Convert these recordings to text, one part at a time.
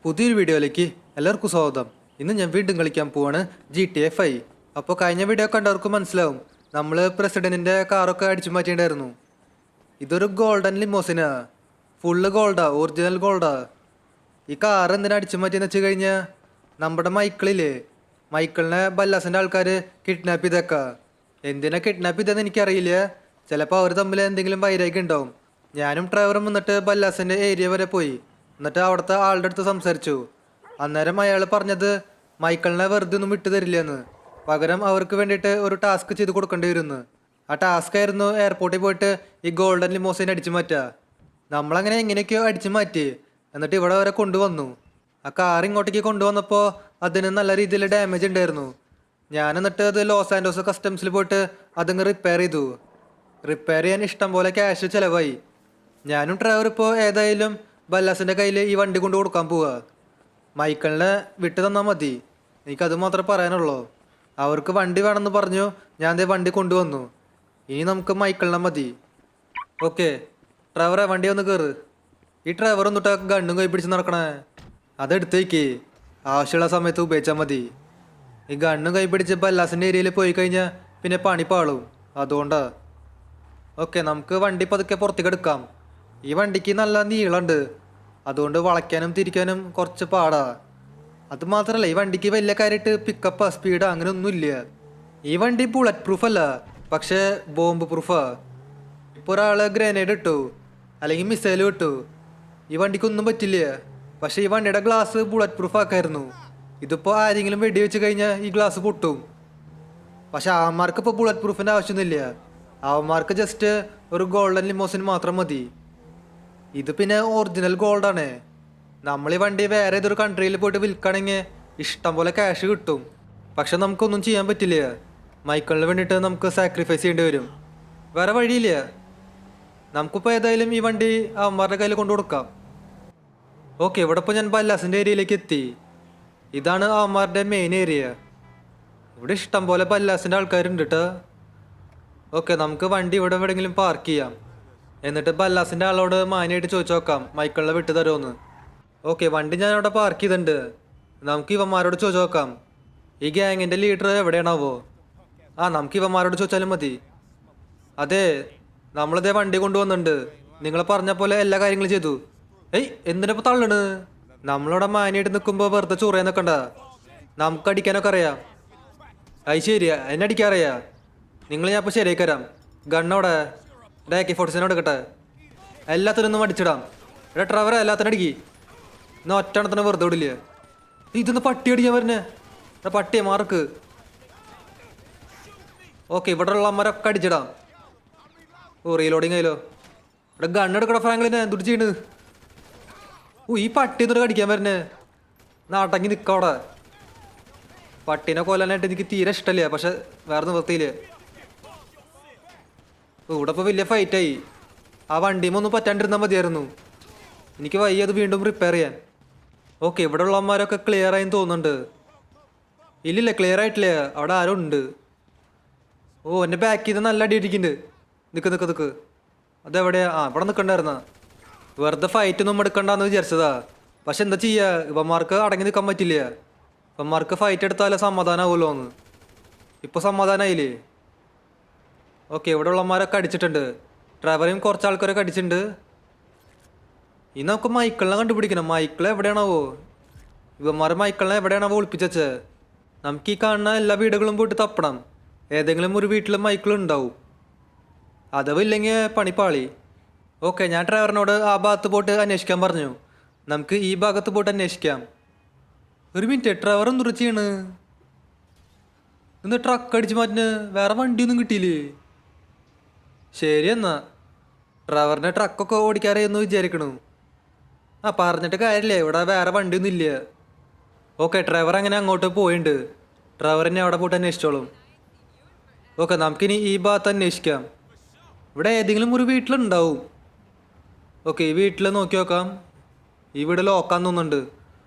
പുതിയൊരു വീഡിയോയിലേക്ക് എല്ലാവർക്കും സ്വാഗതം. ഇന്ന് ഞാൻ വീണ്ടും കളിക്കാൻ പോവാണ് GTA 5. അപ്പോൾ കഴിഞ്ഞ വീഡിയോ കണ്ടവർക്ക് മനസ്സിലാവും, നമ്മൾ പ്രസിഡന്റിൻ്റെ കാറൊക്കെ അടിച്ചു മാറ്റിയിട്ടുണ്ടായിരുന്നു. ഇതൊരു golden ലിമോസിനാ, full Golda, original Golda. ഈ കാർ എന്തിനാ അടിച്ചു മാറ്റിയെന്ന് വെച്ച് കഴിഞ്ഞാൽ നമ്മുടെ മൈക്കിളില്ലേ, മൈക്കിളിനെ ബല്ലാസിൻ്റെ ആൾക്കാർ കിഡ്നാപ്പ് ചെയ്തേക്കാം. എന്തിനാ കിഡ്നാപ്പ് ചെയ്തതെന്ന് എനിക്കറിയില്ല. ചിലപ്പോൾ അവർ തമ്മിൽ എന്തെങ്കിലും വൈരാഗ്യം ഉണ്ടാവും. ഞാനും ഡ്രൈവറും വന്നിട്ട് ബല്ലാസിൻ്റെ ഏരിയ വരെ പോയി. എന്നിട്ട് അവിടുത്തെ ആളുടെ അടുത്ത് സംസാരിച്ചു. അന്നേരം അയാൾ പറഞ്ഞത് മൈക്കിളിനെ വെറുതെ ഒന്നും വിട്ടു തരില്ലെന്ന്, പകരം അവർക്ക് വേണ്ടിയിട്ട് ഒരു ടാസ്ക് ചെയ്ത് കൊടുക്കേണ്ടി വരുമെന്ന്. ആ ടാസ്ക് ആയിരുന്നു എയർപോർട്ടിൽ പോയിട്ട് ഈ ഗോൾഡൻ ലിമോസിൻ അടിച്ചു മാറ്റുക. നമ്മളങ്ങനെ എങ്ങനെയൊക്കെയോ അടിച്ചു മാറ്റി, എന്നിട്ട് ഇവിടെ വരെ കൊണ്ടുവന്നു. ആ കാർ ഇങ്ങോട്ടേക്ക് കൊണ്ടുവന്നപ്പോൾ അതിന് നല്ല രീതിയിൽ ഡാമേജ് ഉണ്ടായിരുന്നു. ഞാൻ എന്നിട്ട് അത് ലോസ് ആൻഡോസ് കസ്റ്റംസിൽ പോയിട്ട് അതങ്ങ് റിപ്പയർ ചെയ്തു. റിപ്പയർ ചെയ്യാൻ ഇഷ്ടം പോലെ ക്യാഷ് ചിലവായി. ഞാനും ഡ്രൈവർ ഇപ്പോൾ ഏതായാലും ബല്ലാസിൻ്റെ കയ്യിൽ ഈ വണ്ടി കൊണ്ട് കൊടുക്കാൻ പോവുക. മൈക്കിളിനെ വിട്ടു തന്നാൽ മതി, എനിക്കത് മാത്രമേ പറയാനുള്ളൂ. അവർക്ക് വണ്ടി വേണമെന്ന് പറഞ്ഞു, ഞാൻ ദേ വണ്ടി കൊണ്ടുവന്നു. ഇനി നമുക്ക് മൈക്കിളിനെ മതി. ഓക്കെ ഡ്രൈവറെ, വണ്ടി ഒന്ന് കയറ്. ഈ ഡ്രൈവർ ഒന്നിട്ട് ഗണ്ണും കൈ പിടിച്ച് നടക്കണേ, അതെടുത്തേക്ക് ആവശ്യമുള്ള സമയത്ത് ഉപയോഗിച്ചാൽ മതി. ഈ ഗണ്ണും കൈ പിടിച്ച് ബല്ലാസിൻ്റെ ഏരിയയിൽ പോയി കഴിഞ്ഞാൽ പിന്നെ പണി പാളും, അതുകൊണ്ടാ. ഓക്കെ, നമുക്ക് വണ്ടി പതുക്കെ പുറത്തേക്ക് എടുക്കാം. ഈ വണ്ടിക്ക് നല്ല നീളമുണ്ട്, അതുകൊണ്ട് വളയ്ക്കാനും തിരിക്കാനും കുറച്ച് പാടാ. അത് മാത്രമല്ല, ഈ വണ്ടിക്ക് വലിയ കാര്യമായിട്ട് പിക്കപ്പ് സ്പീഡ് അങ്ങനെ ഒന്നുമില്ല. ഈ വണ്ടി ബുള്ളറ്റ് പ്രൂഫ് അല്ല, പക്ഷേ ബോംബ് പ്രൂഫാ. ഇപ്പോൾ ഒരാൾ ഗ്രനേഡ് ഇട്ടു അല്ലെങ്കിൽ മിസൈൽ ഇട്ടു, ഈ വണ്ടിക്കൊന്നും പറ്റില്ല. പക്ഷേ ഈ വണ്ടിയുടെ ഗ്ലാസ് ബുള്ളറ്റ് പ്രൂഫ് ആക്കായിരുന്നു. ഇതിപ്പോൾ ആരെങ്കിലും വെടിവെച്ച് കഴിഞ്ഞാൽ ഈ ഗ്ലാസ് പൊട്ടും. പക്ഷെ അവന്മാർക്ക് ഇപ്പോൾ ബുള്ളറ്റ് പ്രൂഫിൻ്റെ ആവശ്യമൊന്നുമില്ല. അവന്മാർക്ക് ജസ്റ്റ് ഒരു ഗോൾഡൻ ലിമോസിൻ മാത്രം മതി. ഇത് പിന്നെ ഒറിജിനൽ ഗോൾഡാണ്. നമ്മൾ ഈ വണ്ടി വേറെ ഏതൊരു കൺട്രിയിൽ പോയിട്ട് വിൽക്കുകയാണെങ്കിൽ ഇഷ്ടം പോലെ ക്യാഷ് കിട്ടും. പക്ഷെ നമുക്കൊന്നും ചെയ്യാൻ പറ്റില്ല. മൈക്കിളിന് വേണ്ടിയിട്ട് നമുക്ക് സാക്രിഫൈസ് ചെയ്യേണ്ടി വരും, വേറെ വഴിയില്ല. നമുക്കിപ്പോൾ ഏതായാലും ഈ വണ്ടി അവന്മാരുടെ കയ്യിൽ കൊണ്ടു കൊടുക്കാം. ഓക്കെ, ഇവിടെ ഇപ്പോൾ ഞാൻ ബല്ലാസിൻ്റെ ഏരിയയിലേക്ക് എത്തി. ഇതാണ് അവന്മാരുടെ മെയിൻ ഏരിയ. ഇവിടെ ഇഷ്ടം പോലെ ബല്ലാസിൻ്റെ ആൾക്കാരുണ്ട് കേട്ടോ. ഓക്കെ, നമുക്ക് വണ്ടി ഇവിടെ എവിടെയെങ്കിലും പാർക്ക് ചെയ്യാം. എന്നിട്ട് ബല്ലാസിൻ്റെ ആളോട് മാന്യമായിട്ട് ചോദിച്ചു നോക്കാം മൈക്കിളിനെ വിട്ടു തരുമോന്ന്. ഓക്കെ, വണ്ടി ഞാൻ അവിടെ പാർക്ക് ചെയ്തിട്ടുണ്ട്. നമുക്ക് ഇവന്മാരോട് ചോദിച്ചു നോക്കാം, ഈ ഗ്യാങ്ങിൻ്റെ ലീഡർ എവിടെയാണാവോ? നമുക്ക് ഇവന്മാരോട് ചോദിച്ചാലും മതി. അതെ, നമ്മളിതേ വണ്ടി കൊണ്ടുവന്നിട്ടുണ്ട്, നിങ്ങൾ പറഞ്ഞ പോലെ എല്ലാ കാര്യങ്ങളും ചെയ്തു. എന്തിനിപ്പോൾ തള്ളണ്? നമ്മളിവിടെ മാന്യമായിട്ട് നിൽക്കുമ്പോൾ വെറുതെ ചൊറിയാൻ നിൽക്കണ്ട, നമുക്ക് അടിക്കാനൊക്കെ അറിയാം. അത് ശരിയാ, എന്നെ അടിക്കാറിയാ. നിങ്ങൾ ഞാൻ ഇപ്പോൾ ശരിയാക്കി തരാം. ഗണ്ണോടെ AK-47 എടുക്കട്ടെ, എല്ലാത്തിനൊന്നും അടിച്ചിടാം. ഇവിടെ ഡ്രൈവറെ എല്ലാത്തിനും അടിക്കി, ഇന്ന് ഒറ്റണത്തിന് വെറുതെ വിടില്ല. ഇതൊന്ന് പട്ടി അടിക്കാൻ വരുന്നേ, പട്ടിയെ മാർക്ക്. ഓക്കെ, ഇവിടെ ഉള്ള അമ്മരൊക്കെ അടിച്ചിടാം. റീലോഡിങ് ആയാലോ. ഇവിടെ ഗണ്ണെടുക്കട ഫ്രാങ്ക്ലിനെ, എന്തുട്ട് ചെയ്യണ്? ഈ പട്ടി എന്നിട്ട് കടിക്കാൻ വരുന്നേ, നാട്ടങ്ങി നിൽക്കവിടെ. പട്ടീനെ കൊല്ലാനായിട്ട് എനിക്ക് തീരെ ഇഷ്ടമില്ല, പക്ഷെ വേറെ നിവൃത്തിയില്ല. ഇവിടെ ഇപ്പോൾ വലിയ ഫൈറ്റായി. ആ വണ്ടിയുമ്പോൾ ഒന്നും പറ്റാണ്ടിരുന്നാൽ മതിയായിരുന്നു. എനിക്ക് വയ്യ അത് വീണ്ടും റിപ്പയർ ചെയ്യാൻ. ഓക്കെ, ഇവിടെ ഉള്ളവന്മാരൊക്കെ ക്ലിയർ ആയെന്ന് തോന്നുന്നുണ്ട്. ഇല്ലില്ല, ക്ലിയർ ആയിട്ടില്ല, അവിടെ ആരും ഉണ്ട്. എൻ്റെ ബാക്കിൽ നിന്ന് നല്ല അടി ഇരിക്കുന്നുണ്ട്. നിൽക്ക്. അതെവിടെയാ? ഇവിടെ നിൽക്കണ്ടായിരുന്ന. വെറുതെ ഫൈറ്റൊന്നും എടുക്കണ്ടെന്ന് വിചാരിച്ചതാ. പക്ഷെ എന്താ ചെയ്യുക, ഇവന്മാർക്ക് അടങ്ങി നിൽക്കാൻ പറ്റില്ല. ഇവന്മാർക്ക് ഫൈറ്റ് എടുത്താലേ സമാധാനമാവുമല്ലോ എന്ന്. ഇപ്പോൾ സമാധാനമായില്ലേ? ഓക്കെ, ഇവിടെ ഉള്ളവന്മാരൊക്കെ അടിച്ചിട്ടുണ്ട്. ഡ്രൈവറേയും കുറച്ച് ആൾക്കാരൊക്കെ അടിച്ചിട്ടുണ്ട്. ഇനി നമുക്ക് മൈക്കിളിനെ കണ്ടുപിടിക്കണം. മൈക്കിൾ എവിടെയാണാവോ? ഇവന്മാർ മൈക്കിളിനെ എവിടെയാണാവോ ഒളിപ്പിച്ചേ? നമുക്ക് ഈ കാണുന്ന എല്ലാ വീടുകളും പോയിട്ട് തപ്പണം. ഏതെങ്കിലും ഒരു വീട്ടിൽ മൈക്കിൾ ഉണ്ടാവും. അഥവാ ഇല്ലെങ്കിൽ പണിപ്പാളി. ഓക്കെ, ഞാൻ ഡ്രൈവറിനോട് ആ ഭാഗത്ത് പോയിട്ട് അന്വേഷിക്കാൻ പറഞ്ഞു. നമുക്ക് ഈ ഭാഗത്ത് പോയിട്ട് അന്വേഷിക്കാം. ഒരു മിനിറ്റ്, ഡ്രൈവർ എന്തുറ ചെയ്യണ്? ഇന്ന് ട്രക്ക് അടിച്ച് മാറ്റിന് വേറെ വണ്ടിയൊന്നും കിട്ടിയില്ലേ? ശരി എന്നാ, ഡ്രൈവറിനെ ട്രക്കൊക്കെ ഓടിക്കാറിയെന്ന് വിചാരിക്കണു. പറഞ്ഞിട്ട് കാര്യമില്ലേ, ഇവിടെ വേറെ വണ്ടിയൊന്നും ഇല്ല. ഓക്കെ, ഡ്രൈവർ അങ്ങനെ അങ്ങോട്ട് പോയിട്ടുണ്ട്. ഡ്രൈവറിനെ അവിടെ പോയിട്ട് അന്വേഷിച്ചോളും. ഓക്കെ, നമുക്കിനി ഈ ഭാഗത്ത് അന്വേഷിക്കാം. ഇവിടെ ഏതെങ്കിലും ഒരു വീട്ടിലുണ്ടാവും. ഓക്കെ, ഈ വീട്ടിൽ നോക്കി നോക്കാം. ഈ വീട് ലോക്കാൻ തോന്നുന്നുണ്ട്.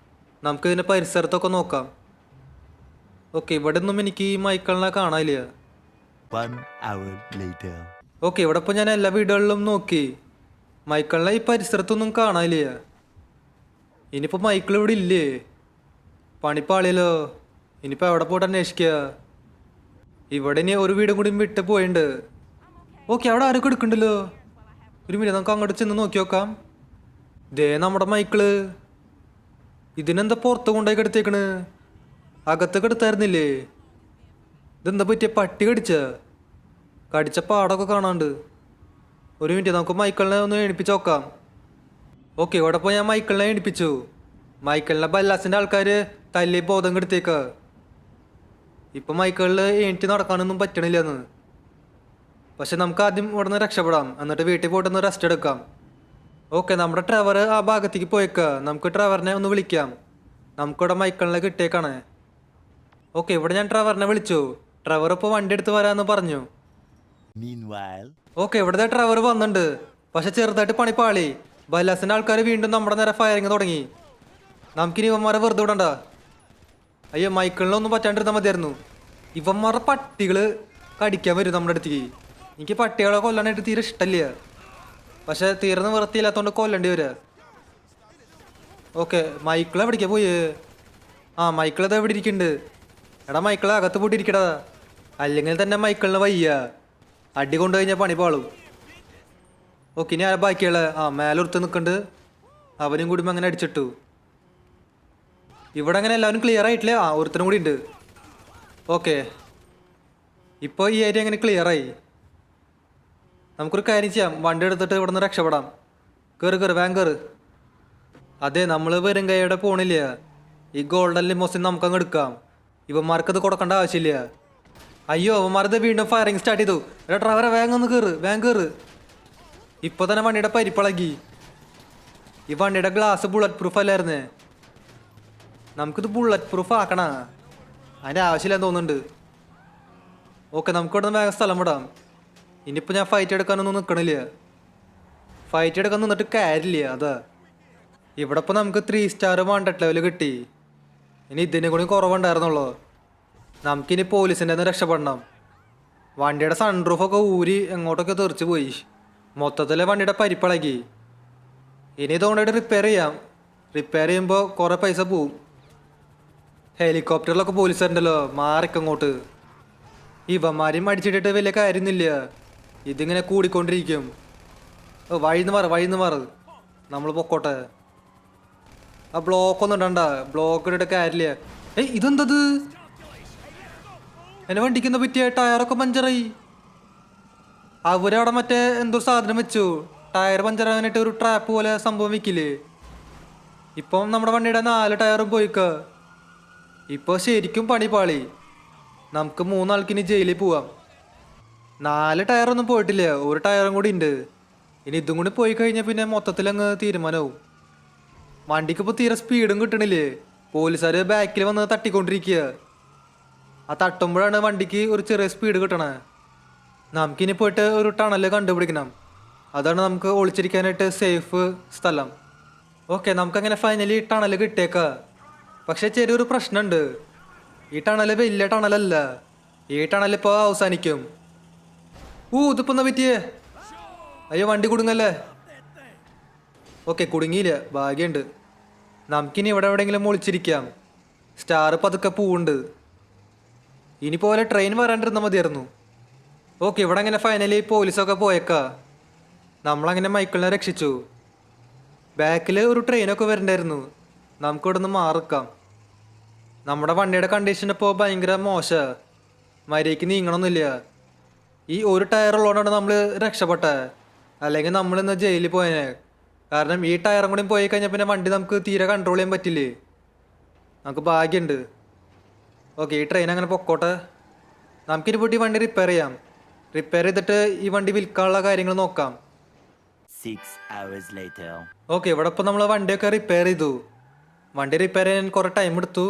നമുക്ക് ഇതിൻ്റെ പരിസരത്തൊക്കെ നോക്കാം. ഓക്കെ, ഇവിടെ ഒന്നും എനിക്ക് ഈ മൈക്കിളിനെ കാണാനില്ല. ഓക്കെ, ഇവിടെ ഇപ്പോൾ ഞാൻ എല്ലാ വീടുകളിലും നോക്കി, മൈക്കിളിനെ ഈ പരിസരത്തൊന്നും കാണാനില്ല. ഇനിയിപ്പോൾ മൈക്കിൾ ഇവിടെ ഇല്ലേ? പണിപ്പാളിയല്ലോ. ഇനിയിപ്പോൾ എവിടെ പോയിട്ട് അന്വേഷിക്കുക? ഇവിടെ ഇനി ഒരു വീടും കൂടി വിട്ട് പോയിട്ടുണ്ട്. ഓക്കെ, അവിടെ ആരൊക്കെ എടുക്കണ്ടല്ലോ. ഒരു മിനിറ്റ്, നമുക്ക് അങ്ങോട്ട് ചെന്ന് നോക്കി നോക്കാം. ദേ നമ്മുടെ മൈക്കിള്. ഇതിനെന്താ പുറത്ത് കൊണ്ടുപോയി കിടത്തേക്കണ്? അകത്തൊക്കെ എടുത്തായിരുന്നില്ലേ? ഇതെന്താ പറ്റിയ? പട്ടി കടിച്ച പാടൊക്കെ കാണാണ്ട്. ഒരു മിനിറ്റ്, നമുക്ക് മൈക്കിളിനെ ഒന്ന് എണിപ്പിച്ച് നോക്കാം. ഓക്കെ, ഇവിടെ പോയി ഞാൻ മൈക്കിളിനെ എണിപ്പിച്ചു. മൈക്കിളിനെ ബല്ലാസിൻ്റെ ആൾക്കാർ തല്ലി ബോധം കെടുത്തേക്ക. ഇപ്പം മൈക്കിളിൽ എണീറ്റ് നടക്കാനൊന്നും പറ്റണില്ലെന്ന്. പക്ഷെ നമുക്ക് ആദ്യം ഇവിടെ നിന്ന് രക്ഷപ്പെടാം, എന്നിട്ട് വീട്ടിൽ പോയിട്ടൊന്ന് റെസ്റ്റ് എടുക്കാം. ഓക്കെ, നമ്മുടെ ട്രവർ ആ ഭാഗത്തേക്ക് പോയേക്ക. നമുക്ക് ട്രവറിനെ ഒന്ന് വിളിക്കാം. നമുക്കിവിടെ മൈക്കിളിനെ കിട്ടിയേക്കാണ്. ഓക്കെ, ഇവിടെ ഞാൻ ട്രവറിനെ വിളിച്ചു. ട്രവർ ഇപ്പോൾ വണ്ടി എടുത്ത് വരാമെന്ന് പറഞ്ഞു. ഓക്കെ, ഇവിടുത്തെ ട്രവർ വന്നിട്ടുണ്ട്. പക്ഷെ ചെറുതായിട്ട് പണിപ്പാളി. ബല്ലാസിൻ്റെ ആൾക്കാർ വീണ്ടും നമ്മുടെ നേരെ ഫയറിങ് തുടങ്ങി. നമുക്കിനി ഇവന്മാരെ വെറുതെ വിടണ്ട. അയ്യോ, മൈക്കിളിനൊന്നും പറ്റാണ്ടിരുന്നാൽ മതിയായിരുന്നു. ഇവന്മാരുടെ പട്ടികൾ കടിക്കാൻ വരും നമ്മുടെ അടുത്തേക്ക്. എനിക്ക് പട്ടികളെ കൊല്ലാനായിട്ട് തീരെ ഇഷ്ടമില്ല. പക്ഷെ തീർന്ന് വൃത്തിയില്ലാത്തതുകൊണ്ട് കൊല്ലേണ്ടി വരിക. ഓക്കെ, മൈക്കിൾ എവിടേക്കാ പോയി? മൈക്കിൾ അത് എവിടെ ഇരിക്കുന്നുണ്ട്? എടാ മൈക്കിൾ അകത്ത് പോയിട്ടിരിക്കടാ. അല്ലെങ്കിൽ തന്നെ മൈക്കിളിന് വയ്യ. അടി കൊണ്ടു കഴിഞ്ഞാൽ പണി പാളും. ഓക്കെ, ഇനി ആരാ ബാക്കിയുള്ള? മേലുറത്ത് നിൽക്കുന്നുണ്ട്. അവനും കൂടി അങ്ങനെ അടിച്ചിട്ടു. ഇവിടെ അങ്ങനെ എല്ലാവരും ക്ലിയർ ആയിട്ടില്ലേ? ഒരുത്തനും കൂടി ഉണ്ട്. ഓക്കെ, ഇപ്പോൾ ഈ ഏരിയ അങ്ങനെ ക്ലിയറായി. നമുക്കൊരു കാര്യം ചെയ്യാം, വണ്ടി എടുത്തിട്ട് ഇവിടെ നിന്ന് രക്ഷപ്പെടാം. കയറ് വേഗം കയറ്. അതെ, നമ്മൾ വെറും കൈയോടെ പോണില്ല. ഈ ഗോൾഡൻ ലിമോസിൻ നമുക്കങ്ങ് എടുക്കാം. ഇവന്മാർക്കത് കൊടുക്കേണ്ട ആവശ്യമില്ല. അയ്യോ, അവന്മാരത് വീണ്ടും ഫയറിങ് സ്റ്റാർട്ട് ചെയ്തു. എടാ ഡ്രൈവറെ വേഗം ഒന്ന് കയറ്. ഇപ്പോൾ തന്നെ വണ്ടിയുടെ പരിപ്പളകി. ഈ വണ്ടിയുടെ ഗ്ലാസ് ബുള്ളറ്റ് പ്രൂഫ് അല്ലായിരുന്നേ. നമുക്കിത് ബുള്ളറ്റ് പ്രൂഫ് ആക്കണ. അതിൻ്റെ ആവശ്യമില്ലെന്ന് തോന്നുന്നുണ്ട്. ഓക്കെ, നമുക്കിവിടെ നിന്ന് വേഗം സ്ഥലം വിടാം. ഇനിയിപ്പോൾ ഞാൻ ഫൈറ്റ് എടുക്കാനൊന്നും നിൽക്കണില്ല. ഫൈറ്റ് എടുക്കാൻ നിന്നിട്ട് കാര്യമില്ല. അതാ ഇവിടെ ഇപ്പോൾ നമുക്ക് 3 സ്റ്റാർ 100 ലെവൽ കിട്ടി. ഇനി ഇതിനെ കൂടി കുറവുണ്ടായിരുന്നുള്ളൂ. നമുക്കിനി പോലീസിൻ്റെ ഒന്ന് രക്ഷപ്പെടണം. വണ്ടിയുടെ സൺറൂഫൊക്കെ ഊരി എങ്ങോട്ടൊക്കെ തെറിച്ച് പോയി. മൊത്തത്തിൽ വണ്ടിയുടെ പരിപ്പളകി. ഇനി ഇതുകൊണ്ടായിട്ട് റിപ്പയർ ചെയ്യാം. റിപ്പയർ ചെയ്യുമ്പോൾ കുറേ പൈസ പോവും. ഹെലികോപ്റ്ററിലൊക്കെ പോലീസുണ്ടല്ലോ, മാറിക്കങ്ങോട്ട്. ഇവന്മാരെയും അടിച്ചിട്ടിട്ട് വലിയ കാര്യമൊന്നുമില്ല. ഇതിങ്ങനെ കൂടിക്കൊണ്ടിരിക്കും. വഴിന്ന് മാറ്. നമ്മൾ പൊക്കോട്ടെ. ആ ബ്ലോക്കൊന്നും ഇടണ്ട. ബ്ലോക്ക് ഇട്ടിട്ട് കാര്യമില്ല. ഇതെന്തത്? എന്നെ വണ്ടിക്കുന്ന പറ്റിയ ടയറൊക്കെ പഞ്ചറായി. അവരവിടെ മറ്റേ എന്തോ സാധനം വെച്ചു. ടയർ പഞ്ചറാകാനായിട്ട് ഒരു ട്രാപ്പ് പോലെ സംഭവം വെക്കില്ലേ? ഇപ്പം നമ്മുടെ വണ്ടിയുടെ 4 ടയറും പോയിക്ക. ഇപ്പോൾ ശരിക്കും പണി പാളി. നമുക്ക് 3 ആൾക്കിനി ജയിലിൽ പോവാം. 4 ടയറൊന്നും പോയിട്ടില്ല, ഒരു ടയറും കൂടി ഉണ്ട്. ഇനി ഇതും കൂടി പോയി കഴിഞ്ഞാൽ പിന്നെ മൊത്തത്തിലങ്ങ് തീരുമാനമാവും. വണ്ടിക്ക് ഇപ്പോൾ തീരെ സ്പീഡും കിട്ടണില്ലേ. പോലീസുകാർ ബാക്കിൽ വന്ന് തട്ടിക്കൊണ്ടിരിക്കുക. ആ തട്ടുമ്പോഴാണ് വണ്ടിക്ക് ഒരു ചെറിയ സ്പീഡ് കിട്ടണേ. നമുക്കിനി പോയിട്ട് ഒരു ടണൽ കണ്ടുപിടിക്കണം. അതാണ് നമുക്ക് ഒളിച്ചിരിക്കാനായിട്ട് സേഫ് സ്ഥലം. ഓക്കെ, നമുക്കങ്ങനെ ഫൈനലി ടണൽ കിട്ടിയേക്കാം. പക്ഷേ ചെറിയൊരു പ്രശ്നമുണ്ട്. ഈ ടണൽ വലിയ ടണലല്ല. ഈ ടണലിപ്പോൾ അവസാനിക്കും. ഇതിപ്പോൾ എന്നാ പറ്റിയേ? അയ്യോ, വണ്ടി കുടുങ്ങല്ലേ? ഓക്കെ, കുടുങ്ങിയില്ല, ഭാഗ്യമുണ്ട്. നമുക്കിനി ഇവിടെ എവിടെയെങ്കിലും ഒളിച്ചിരിക്കാം. സ്റ്റാർ പതുക്കെ പൂവുണ്ട്. ഇനി പോലെ ട്രെയിൻ വരാണ്ടിരുന്നാൽ മതിയായിരുന്നു. ഓക്കെ, ഇവിടെ അങ്ങനെ ഫൈനലി പോലീസൊക്കെ പോയേക്കാ. നമ്മളങ്ങനെ മൈക്കിളിനെ രക്ഷിച്ചു. ബാക്കിൽ ഒരു ട്രെയിനൊക്കെ വരണ്ടായിരുന്നു. നമുക്കിവിടെ നിന്ന് മാറിക്കാം. നമ്മുടെ വണ്ടിയുടെ കണ്ടീഷൻ ഇപ്പോൾ ഭയങ്കര മോശമാണ്. മര്യാദയ്ക്ക് നീങ്ങണമെന്നില്ല. ഈ ഒരു ടയർ ഉള്ളതുകൊണ്ടാണ് നമ്മൾ രക്ഷപ്പെട്ടത്. അല്ലെങ്കിൽ നമ്മളിന്ന് ജയിലിൽ പോയേനെ. കാരണം ഈ ടയറും കൂടി പോയി കഴിഞ്ഞാൽ പിന്നെ വണ്ടി നമുക്ക് തീരെ കൺട്രോൾ ചെയ്യാൻ പറ്റില്ലേ. നമുക്ക് ഭാഗ്യമുണ്ട്. ഓക്കെ, ഈ ട്രെയിൻ അങ്ങനെ പൊക്കോട്ടെ. നമുക്കിനി പോയിട്ട് ഈ വണ്ടി റിപ്പയർ ചെയ്യാം. റിപ്പയർ ചെയ്തിട്ട് ഈ വണ്ടി വിൽക്കാനുള്ള കാര്യങ്ങൾ നോക്കാം. 6 hours later. ഓക്കെ, ഇവിടെ ഇപ്പോൾ നമ്മൾ വണ്ടിയൊക്കെ റിപ്പയർ ചെയ്തു. വണ്ടി റിപ്പയർ ചെയ്യാൻ കുറേ ടൈം എടുത്തു.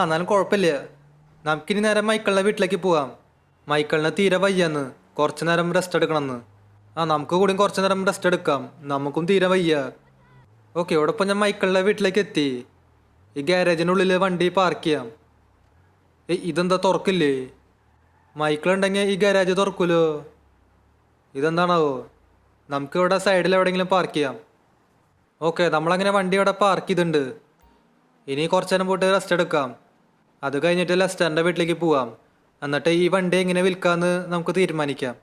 എന്നാലും കുഴപ്പമില്ല. നമുക്കിനി നേരെ മൈക്കിളിൻ്റെ വീട്ടിലേക്ക് പോവാം. മൈക്കിളിന് തീരെ വയ്യാന്ന്, കുറച്ച് നേരം റെസ്റ്റ് എടുക്കണമെന്ന്. നമുക്ക് കൂടി കുറച്ച് നേരം റെസ്റ്റ് എടുക്കാം. നമുക്കും തീരെ വയ്യ. ഓക്കെ, ഇവിടെ ഇപ്പോൾ ഞാൻ മൈക്കിളിൻ്റെ വീട്ടിലേക്ക് എത്തി. ഈ ഗ്യാരേജിനുള്ളിൽ വണ്ടി പാർക്ക് ചെയ്യാം. ഇതെന്താ തുറക്കില്ലേ? മൈക്കിളുണ്ടെങ്കിൽ ഈ ഗാരേജ് തുറക്കുമല്ലോ. ഇതെന്താണാവോ? നമുക്കിവിടെ സൈഡിൽ എവിടെയെങ്കിലും പാർക്ക് ചെയ്യാം. ഓക്കെ, നമ്മളങ്ങനെ വണ്ടി ഇവിടെ പാർക്ക് ചെയ്തിട്ടുണ്ട്. ഇനി കുറച്ച് നേരം പോയിട്ട് റെസ്റ്റ് എടുക്കാം. അത് കഴിഞ്ഞിട്ട് ലെസ്റ്ററിൻ്റെ വീട്ടിലേക്ക് പോവാം. എന്നിട്ട് ഈ വണ്ടി എങ്ങനെ വിൽക്കാമെന്ന് നമുക്ക് തീരുമാനിക്കാം.